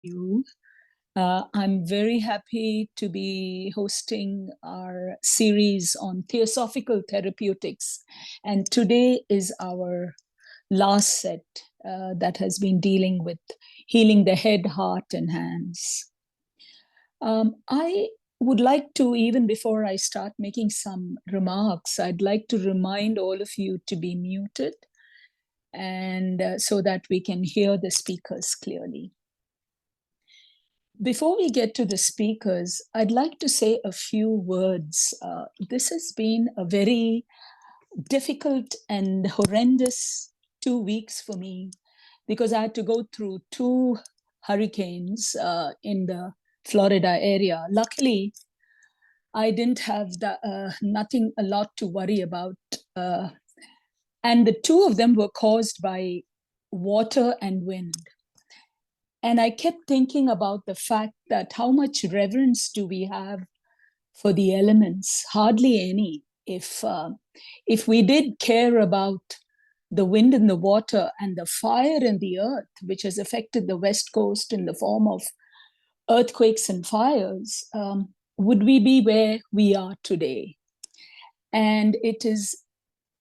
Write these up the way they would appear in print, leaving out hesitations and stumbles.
you. I'm very happy to be hosting our series on Theosophical Therapeutics. And today is our last set that has been dealing with healing the head, heart, and hands. I would like to, even before I start making some remarks, I'd like to remind all of you to be muted and so that we can hear the speakers clearly. Before we get to the speakers, I'd like to say a few words. This has been a very difficult and horrendous 2 weeks for me because I had to go through two hurricanes in the Florida area. Luckily, I didn't have nothing a lot to worry about. And the two of them were caused by water and wind. And I kept thinking about the fact that how much reverence do we have for the elements? Hardly any. If we did care about the wind and the water and the fire and the earth, which has affected the West Coast in the form of earthquakes and fires, would we be where we are today? And it is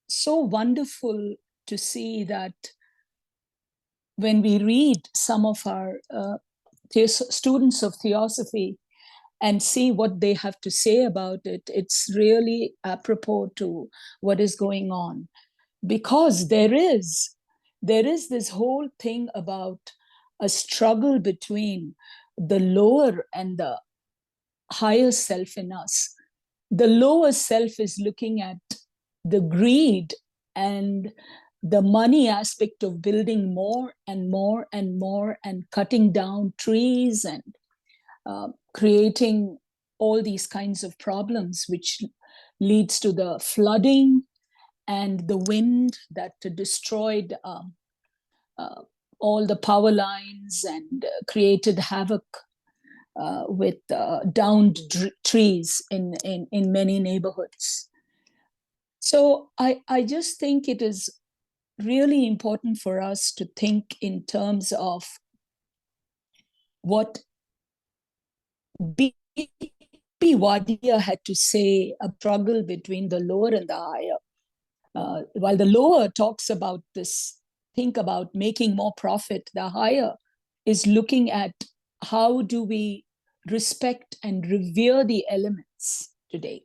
so wonderful to see that when we read some of our students of Theosophy and see what they have to say about it, it's really apropos to what is going on. Because there is this whole thing about a struggle between the lower and the higher self in us. The lower self is looking at the greed and the money aspect of building more and more and more and cutting down trees and creating all these kinds of problems, which leads to the flooding and the wind that destroyed all the power lines and created havoc with downed trees in many neighborhoods. So I just think it is really important for us to think in terms of what B.P. Wadia had to say, a struggle between the lower and the higher. While the lower talks about this, think about making more profit, the higher is looking at how do we respect and revere the elements today.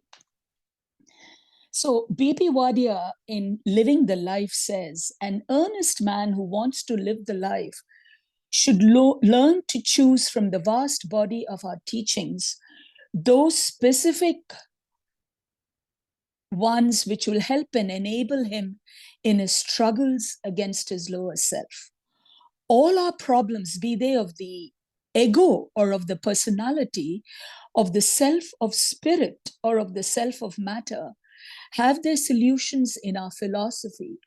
So B.P. Wadia in Living the Life says, an earnest man who wants to live the life should learn to choose from the vast body of our teachings those specific ones which will help and enable him in his struggles against his lower self. All our problems, be they of the ego or of the personality, of the self of spirit or of the self of matter, have their solutions in our philosophy.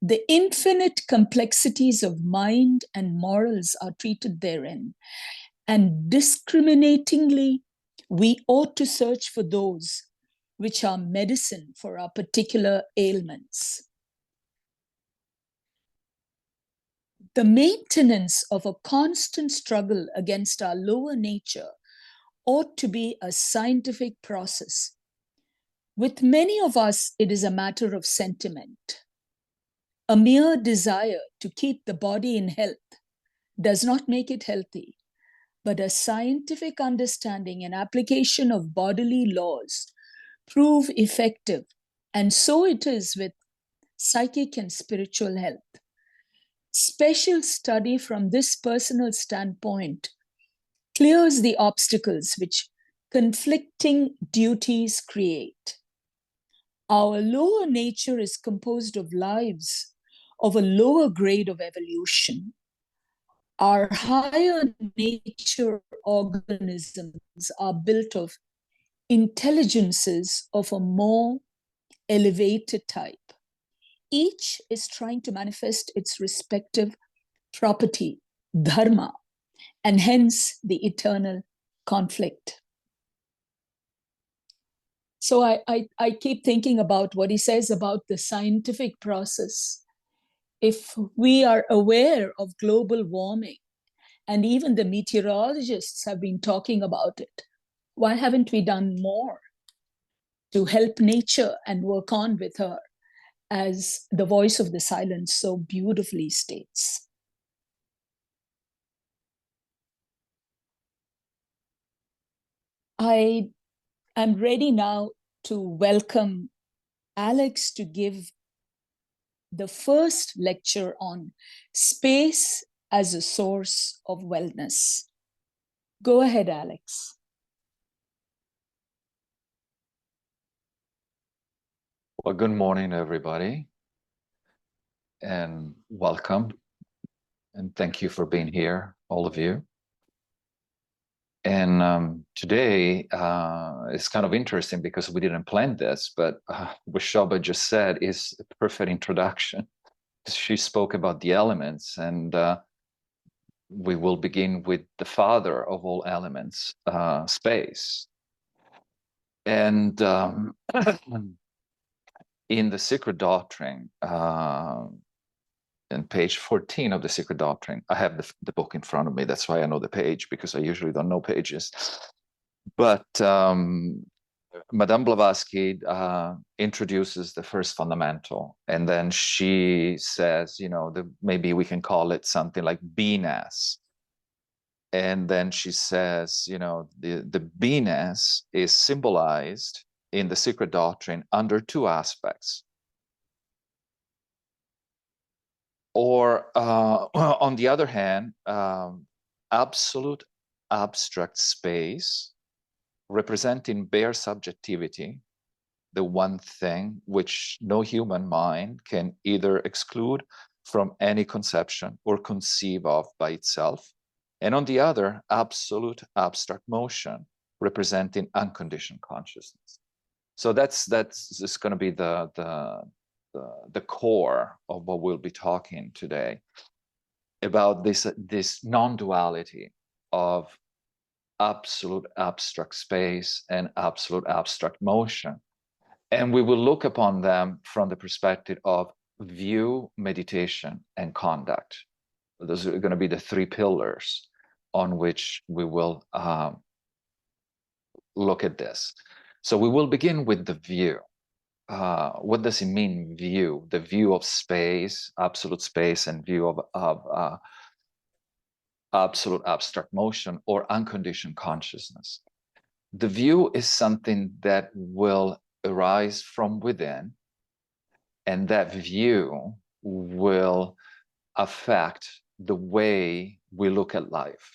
The infinite complexities of mind and morals are treated therein, and discriminatingly, we ought to search for those which are medicine for our particular ailments. The maintenance of a constant struggle against our lower nature ought to be a scientific process. With many of us, it is a matter of sentiment. A mere desire to keep the body in health does not make it healthy, but a scientific understanding and application of bodily laws prove effective, and so it is with psychic and spiritual health. Special study from this personal standpoint clears the obstacles which conflicting duties create. Our lower nature is composed of lives of a lower grade of evolution. Our higher nature organisms are built of intelligences of a more elevated type. Each is trying to manifest its respective property, dharma, and hence the eternal conflict. So I keep thinking about what he says about the scientific process. If we are aware of global warming And even the meteorologists have been talking about it. Why haven't we done more to help nature and work on with her, as the voice of the silence so beautifully states? I am ready now to welcome Alex to give the first lecture on space as a source of wellness. Go ahead, Alex. Well, good morning, everybody, and welcome. And thank you for being here, all of you. And today it's kind of interesting because we didn't plan this, but what Shobha just said is a perfect introduction. She spoke about the elements, and we will begin with the father of all elements, space. And in the Secret Doctrine, in page 14 of the Secret Doctrine, I have the book in front of me. That's why I know the page, because I usually don't know pages. But Madame Blavatsky introduces the first fundamental, and then she says, maybe we can call it something like beingness. And then she says, the beingness is symbolized in the Secret Doctrine under two aspects. Or on the other hand, absolute abstract space representing bare subjectivity, the one thing which no human mind can either exclude from any conception or conceive of by itself. And on the other, absolute abstract motion representing unconditioned consciousness. So that's just going to be the core of what we'll be talking today about, this non-duality of absolute abstract space and absolute abstract motion. And we will look upon them from the perspective of view, meditation, and conduct. Those are going to be the three pillars on which we will look at this. So we will begin with the view. What does it mean, view? The view of space, absolute space, and view of absolute abstract motion or unconditioned consciousness. The view is something that will arise from within, and that view will affect the way we look at life.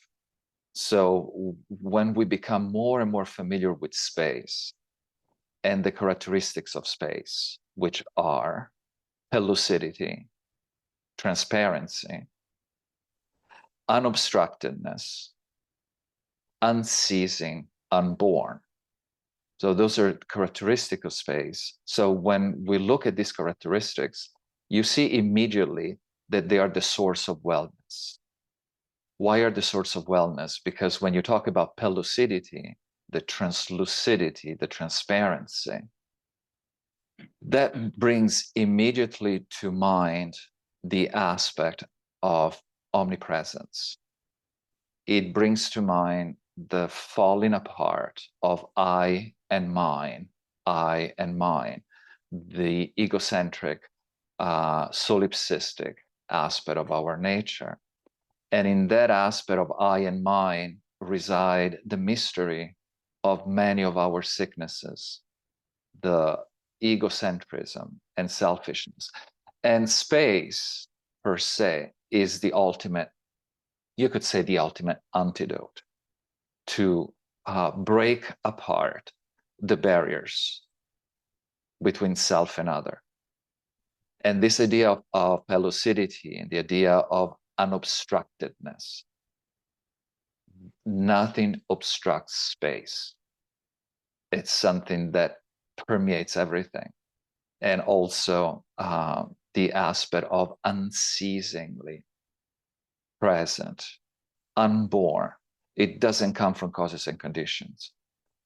So when we become more and more familiar with space and the characteristics of space, which are pellucidity, transparency, unobstructedness, unceasing, unborn. So those are characteristics of space. So when we look at these characteristics, you see immediately that they are the source of wellness. Why are the source of wellness? Because when you talk about pellucidity, the translucidity, the transparency, that brings immediately to mind the aspect of omnipresence. It brings to mind the falling apart of I and mine, the egocentric, solipsistic aspect of our nature. And in that aspect of I and mine reside the mystery of many of our sicknesses, the egocentrism and selfishness. And space, per se, is the ultimate, you could say, the ultimate antidote to break apart the barriers between self and other. And this idea of pellucidity and the idea of unobstructedness, nothing obstructs space. It's something that permeates everything. And also the aspect of unceasingly present, unborn. It doesn't come from causes and conditions.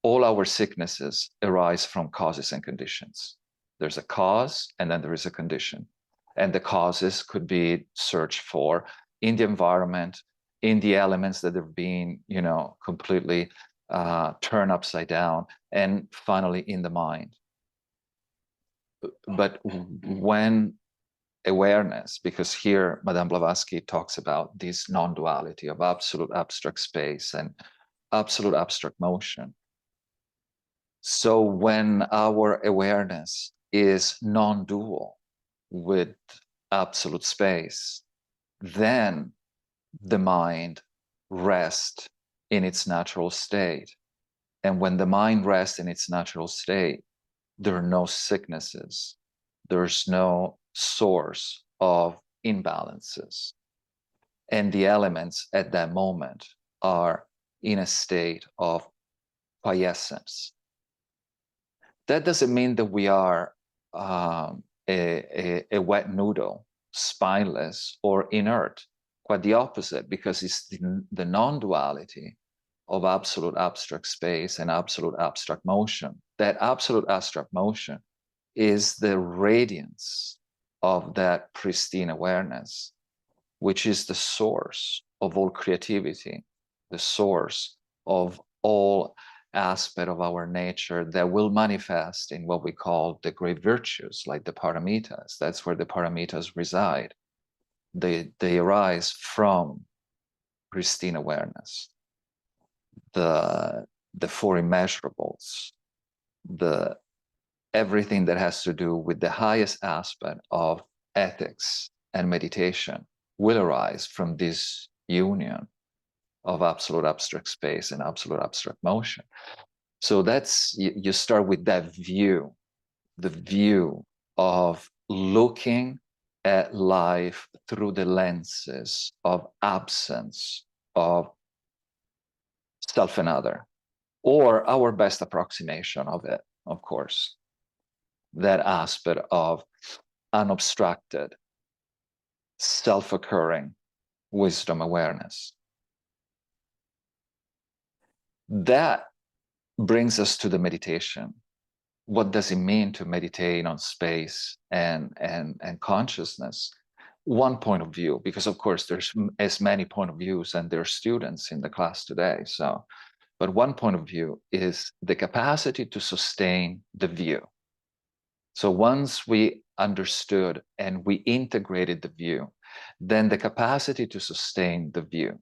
All our sicknesses arise from causes and conditions. There's a cause, and then there is a condition. And the causes could be searched for in the environment, in the elements that are being, completely turned upside down, and finally in the mind. But when awareness, because here Madame Blavatsky talks about this non-duality of absolute abstract space and absolute abstract motion. So when our awareness is non-dual with absolute space, then the mind rests in its natural state. And when the mind rests in its natural state, there are no sicknesses. There's no source of imbalances. And the elements at that moment are in a state of quiescence. That doesn't mean that we are a wet noodle, spineless or inert. Quite the opposite, because it's the non-duality of absolute abstract space and absolute abstract motion. That absolute abstract motion is the radiance of that pristine awareness, which is the source of all creativity, the source of all aspect of our nature that will manifest in what we call the great virtues, like the paramitas. That's where the paramitas reside. They arise from pristine awareness. The four immeasurables, everything that has to do with the highest aspect of ethics and meditation will arise from this union of absolute abstract space and absolute abstract motion. So that's, you start with that view, the view of looking at life through the lenses of absence of self and other, or our best approximation of it, of course, that aspect of unobstructed, self-occurring wisdom awareness. That brings us to the meditation. What does it mean to meditate on space and consciousness? One point of view, because of course there's as many point of views and there are students in the class today. So, but one point of view is the capacity to sustain the view. So once we understood and we integrated the view, then the capacity to sustain the view,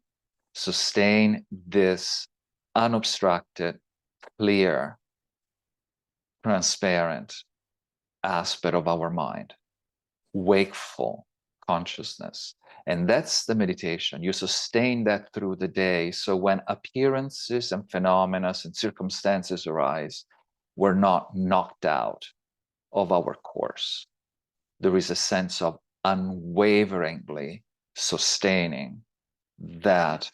sustain this unobstructed, clear, transparent aspect of our mind, wakeful consciousness. And that's the meditation. You sustain that through the day. So when appearances and phenomena and circumstances arise, we're not knocked out of our course. There is a sense of unwaveringly sustaining that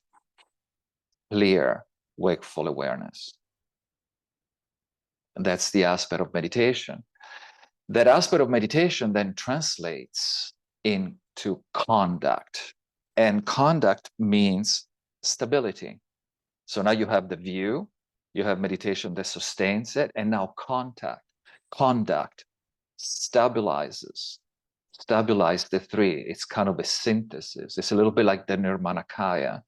clear, wakeful awareness. And that's the aspect of meditation. That aspect of meditation then translates into conduct. And conduct means stability. So now you have the view, you have meditation that sustains it, and now conduct stabilize the three. It's kind of a synthesis. It's a little bit like the Nirmanakaya.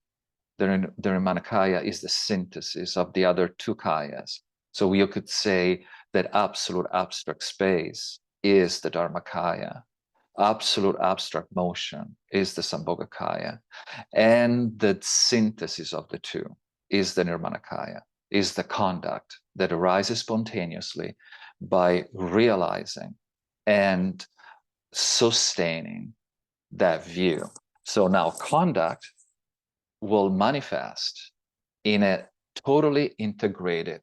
The Nirmanakaya is the synthesis of the other two kayas. So you could say that absolute abstract space is the Dharmakaya. Absolute abstract motion is the Sambhogakaya. And the synthesis of the two is the Nirmanakaya, is the conduct that arises spontaneously by realizing and sustaining that view. So now conduct will manifest in a totally integrated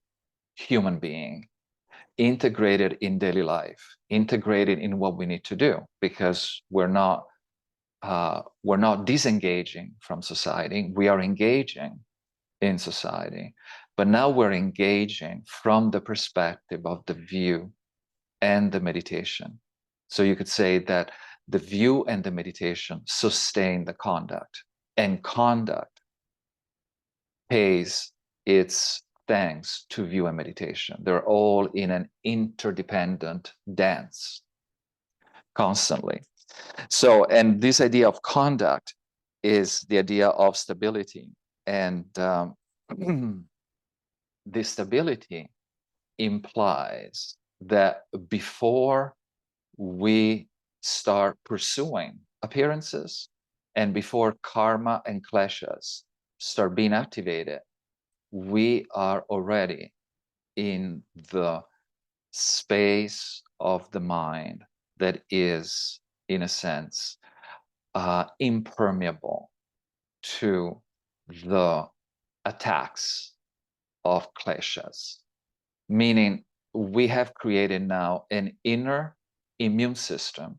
human being, integrated in daily life, integrated in what we need to do, because we're not disengaging from society. We are engaging in society, but now we're engaging from the perspective of the view and the meditation. So you could say that the view and the meditation sustain the conduct, and conduct pays its thanks to view and meditation. They're all in an interdependent dance constantly. So, and this idea of conduct is the idea of stability. And this stability implies that before we start pursuing appearances and before karma and kleshas start being activated, we are already in the space of the mind that is, in a sense, impermeable to the attacks of kleshas, meaning we have created now an inner immune system,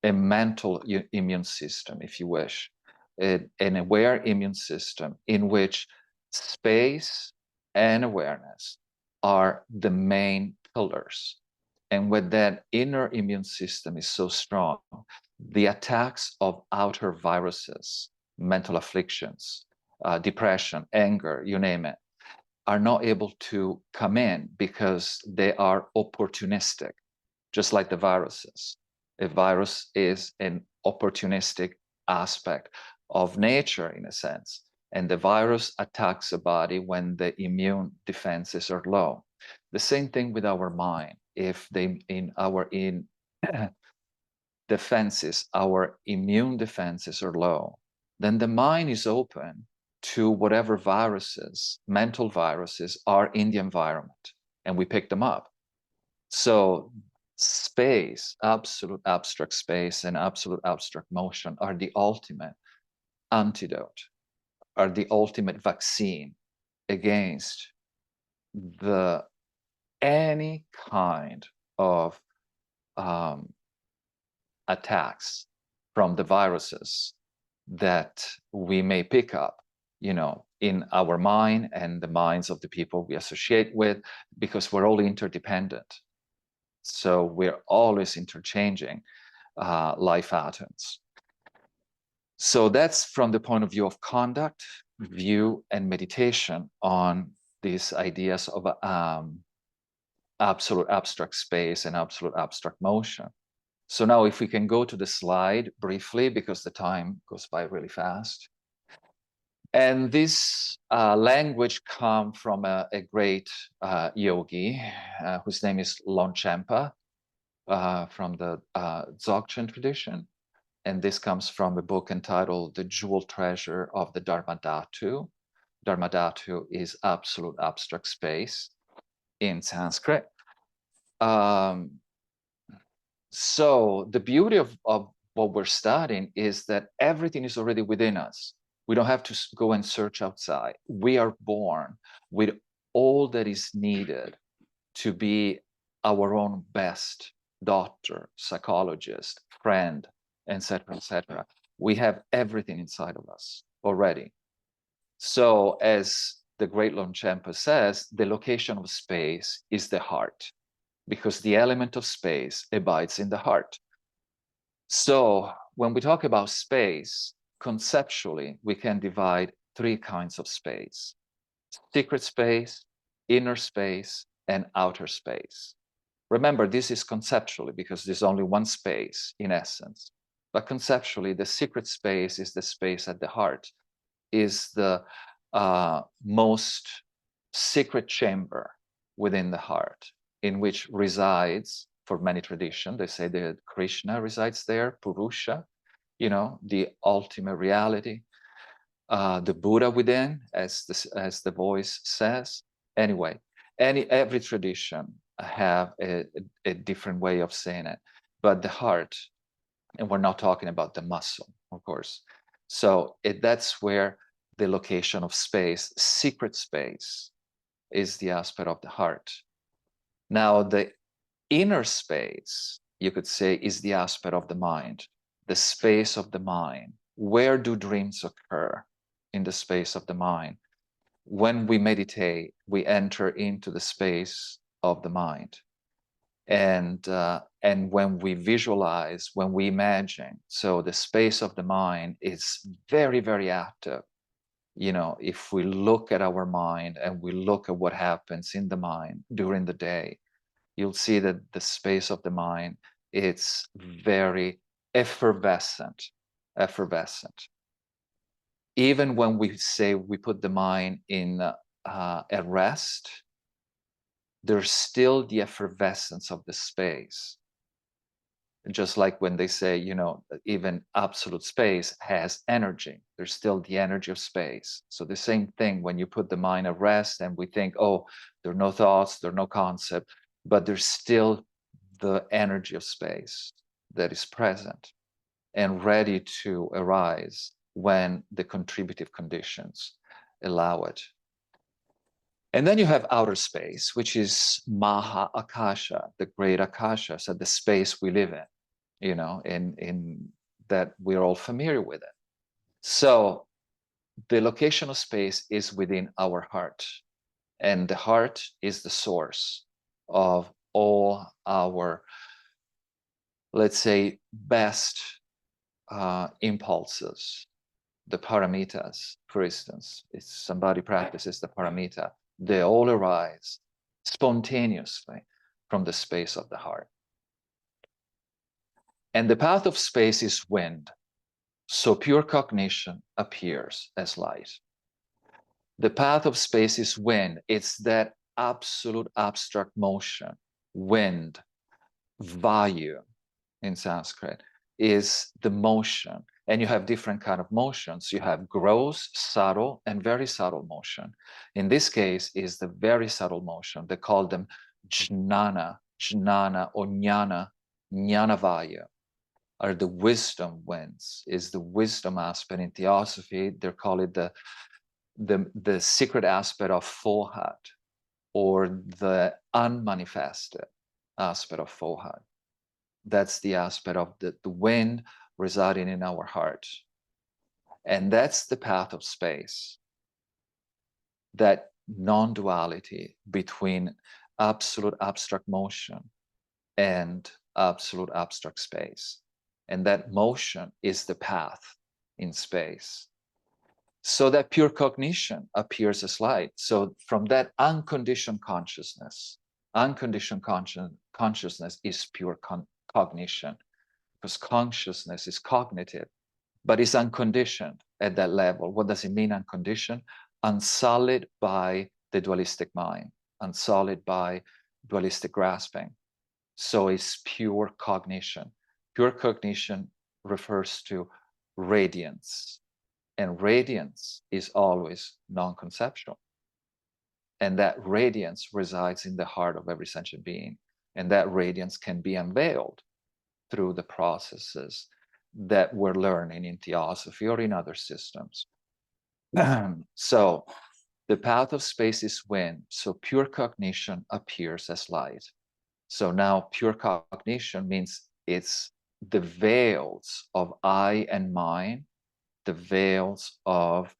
a mental immune system, if you wish, an aware immune system in which space and awareness are the main pillars. And when that inner immune system is so strong, the attacks of outer viruses, mental afflictions, depression, anger, you name it, are not able to come in because they are opportunistic, just like the viruses. A virus is an opportunistic aspect of nature, in a sense, and the virus attacks the body when the immune defenses are low. The same thing with our mind. If our defenses, our immune defenses are low, then the mind is open to whatever viruses, mental viruses, are in the environment, and we pick them up. So space, absolute abstract space and absolute abstract motion are the ultimate antidote, are the ultimate vaccine against any kind of attacks from the viruses that we may pick up, in our mind and the minds of the people we associate with, because we're all interdependent. So we're always interchanging life atoms. So that's from the point of view of conduct, view, and meditation on these ideas of absolute abstract space and absolute abstract motion. So now if we can go to the slide briefly, because the time goes by really fast. And this language comes from a great yogi whose name is Longchenpa from the Dzogchen tradition. And this comes from a book entitled The Jewel Treasure of the Dharmadhatu. Dharmadhatu is absolute abstract space in Sanskrit. So the beauty of what we're studying is that everything is already within us. We don't have to go and search outside. We are born with all that is needed to be our own best doctor, psychologist, friend, etc., etc. We have everything inside of us already. So as the great Longchenpa says, the location of space is the heart, because the element of space abides in the heart. So when we talk about space, conceptually, we can divide three kinds of space: secret space, inner space, and outer space. Remember, this is conceptually, because there's only one space in essence. But conceptually, the secret space is the space at the heart, is the most secret chamber within the heart, in which resides, for many traditions, they say that Krishna resides there, Purusha, the ultimate reality, the Buddha within, as the voice says. Anyway, every tradition have a different way of saying it, but the heart, and we're not talking about the muscle, of course. So that's where the location of space, secret space, is the aspect of the heart. Now, the inner space, you could say, is the aspect of the mind, the space of the mind. Where do dreams occur? In the space of the mind. When we meditate, we enter into the space of the mind. And when we visualize, when we imagine, so the space of the mind is very, very active. If we look at our mind and we look at what happens in the mind during the day, you'll see that the space of the mind, it's very effervescent. even when we say we put the mind in at rest, there's still the effervescence of the space. Just like when they say, you know, even absolute space has energy, there's still the energy of space. So the same thing when you put the mind at rest and we think, oh, there are no thoughts, there are no concept, but there's still the energy of space that is present and ready to arise when the contributive conditions allow it. And then you have outer space, which is Maha Akasha, the great Akasha, so the space we live in, you know, in that we're all familiar with it. So the location of space is within our heart, and the heart is the source of all our, let's say, best impulses. The paramitas, for instance, if somebody practices the paramita, they all arise spontaneously from the space of the heart. And the path of space is wind, so pure cognition appears as light. The path of space is wind, it's that absolute abstract motion. Wind, vayu in Sanskrit, is the motion. And you have different kind of motions. You have gross, subtle, and very subtle motion. In this case, is the very subtle motion. They call them jnana, or jnana, jnanavayu, are the wisdom winds, is the wisdom aspect. In Theosophy, they call it the secret aspect of fohat, or the unmanifested aspect of fohat. That's the aspect of the wind residing in our heart. And that's the path of space, that non-duality between absolute abstract motion and absolute abstract space. And that motion is the path in space. So that pure cognition appears as light. So from that unconditioned consciousness is pure cognition, because consciousness is cognitive, but is unconditioned at that level. What does it mean, unconditioned? Unsullied by the dualistic mind, unsullied by dualistic grasping. So it's pure cognition. Pure cognition refers to radiance, and radiance is always non-conceptual. And that radiance resides in the heart of every sentient being. And that radiance can be unveiled through the processes that we're learning in Theosophy or in other systems. So the path of space is wind, so pure cognition appears as light. So now pure cognition means it's the veils of I and mine, the veils of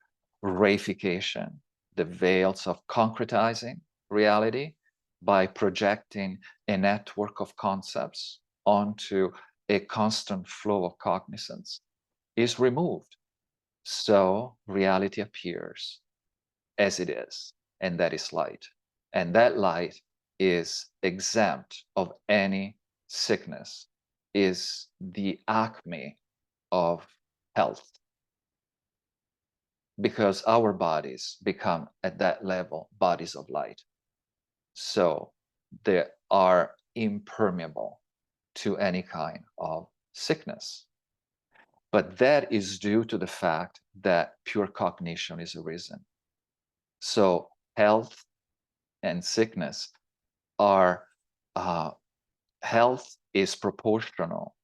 reification, the veils of concretizing reality by projecting a network of concepts onto a constant flow of cognizance is removed. So reality appears as it is, and that is light. And that light is exempt of any sickness, is the acme of health. Because our bodies become, at that level, bodies of light. So they are impermeable to any kind of sickness. But that is due to the fact that pure cognition is arisen. So health and sickness are, health is proportional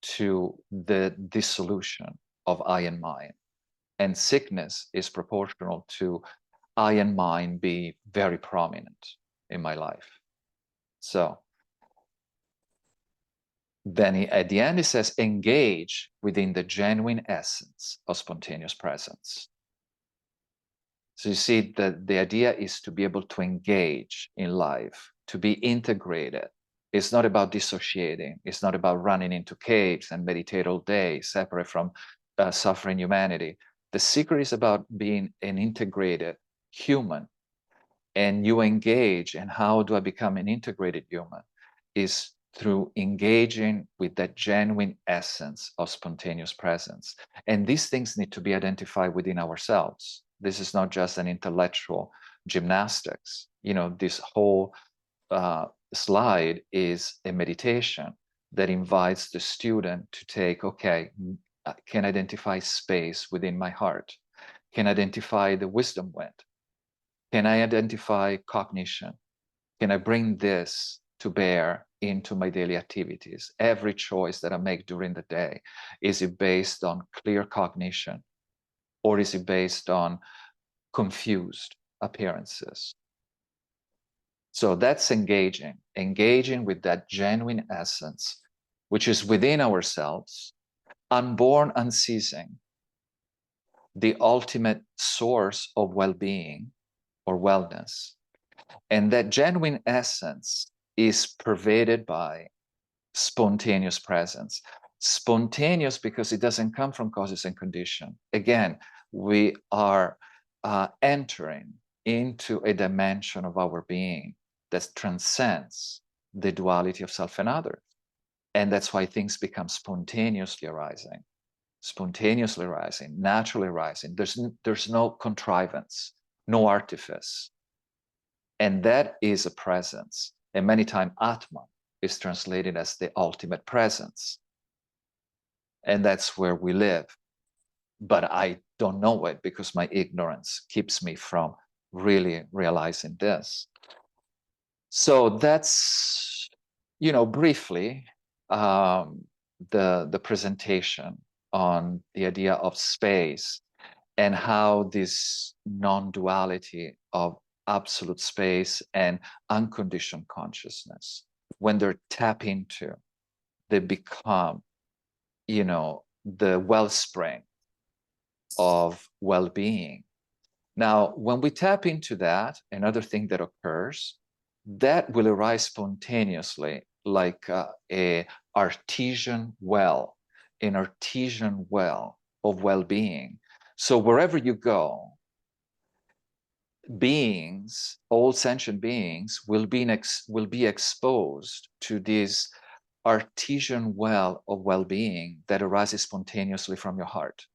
to the dissolution of I and mind. And sickness is proportional to I and mind be very prominent in my life. So then at the end, it says, engage within the genuine essence of spontaneous presence. So you see that the idea is to be able to engage in life, to be integrated. It's not about dissociating. It's not about running into caves and meditate all day, separate from suffering humanity. The secret is about being an integrated human. And you engage, and how do I become an integrated human? Is through engaging with that genuine essence of spontaneous presence. And these things need to be identified within ourselves. This is not just an intellectual gymnastics. You know, this whole slide is a meditation that invites the student to take, okay, can identify space within my heart, can identify the wisdom wind, can I identify cognition, can I bring this to bear into my daily activities? Every choice that I make during the day, is it based on clear cognition, or is it based on confused appearances? So that's engaging with that genuine essence, which is within ourselves, unborn, unceasing, the ultimate source of well-being or wellness. And that genuine essence is pervaded by spontaneous presence. Spontaneous because it doesn't come from causes and conditions. Again, we are entering into a dimension of our being that transcends the duality of self and other. And that's why things become spontaneously arising, naturally arising. There's no contrivance, no artifice. And that is a presence. And many times Atman is translated as the ultimate presence. And that's where we live. But I don't know it because my ignorance keeps me from really realizing this. So that's, you know, briefly, the presentation on the idea of space and how this non-duality of absolute space and unconditioned consciousness, when they're tapped into, they become, you know, the wellspring of well-being. Now, when we tap into that, another thing that occurs, that will arise spontaneously, like a artesian well, an artesian well of well-being. So wherever you go, beings, all sentient beings, will be exposed to this artesian well of well-being that arises spontaneously from your heart.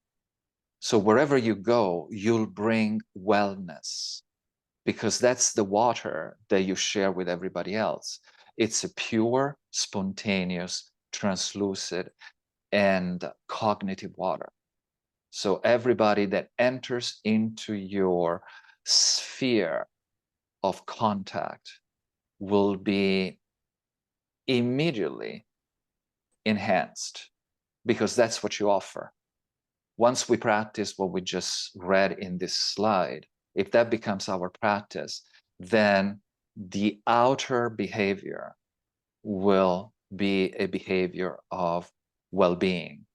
So wherever you go, you'll bring wellness, because that's the water that you share with everybody else. It's a pure, spontaneous, translucid, and cognitive water. So everybody that enters into your sphere of contact will be immediately enhanced, because that's what you offer. Once we practice what we just read in this slide, if that becomes our practice, then the outer behavior will be a behavior of well-being.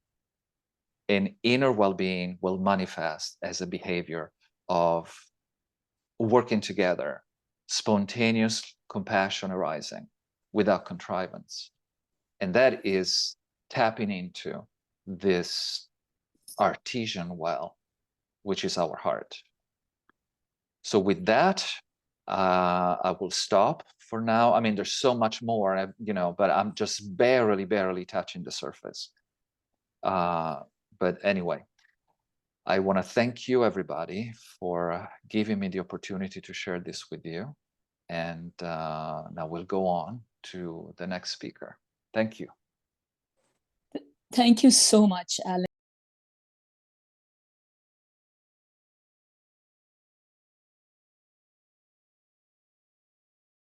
And inner well-being will manifest as a behavior of working together, spontaneous compassion arising without contrivance. And that is tapping into this artesian well, which is our heart. So with that, I will stop for now. I mean, there's so much more, you know, but I'm just barely touching the surface. But anyway, I want to thank you, everybody, for giving me the opportunity to share this with you. And now we'll go on to the next speaker. Thank you. Thank you so much, Alan.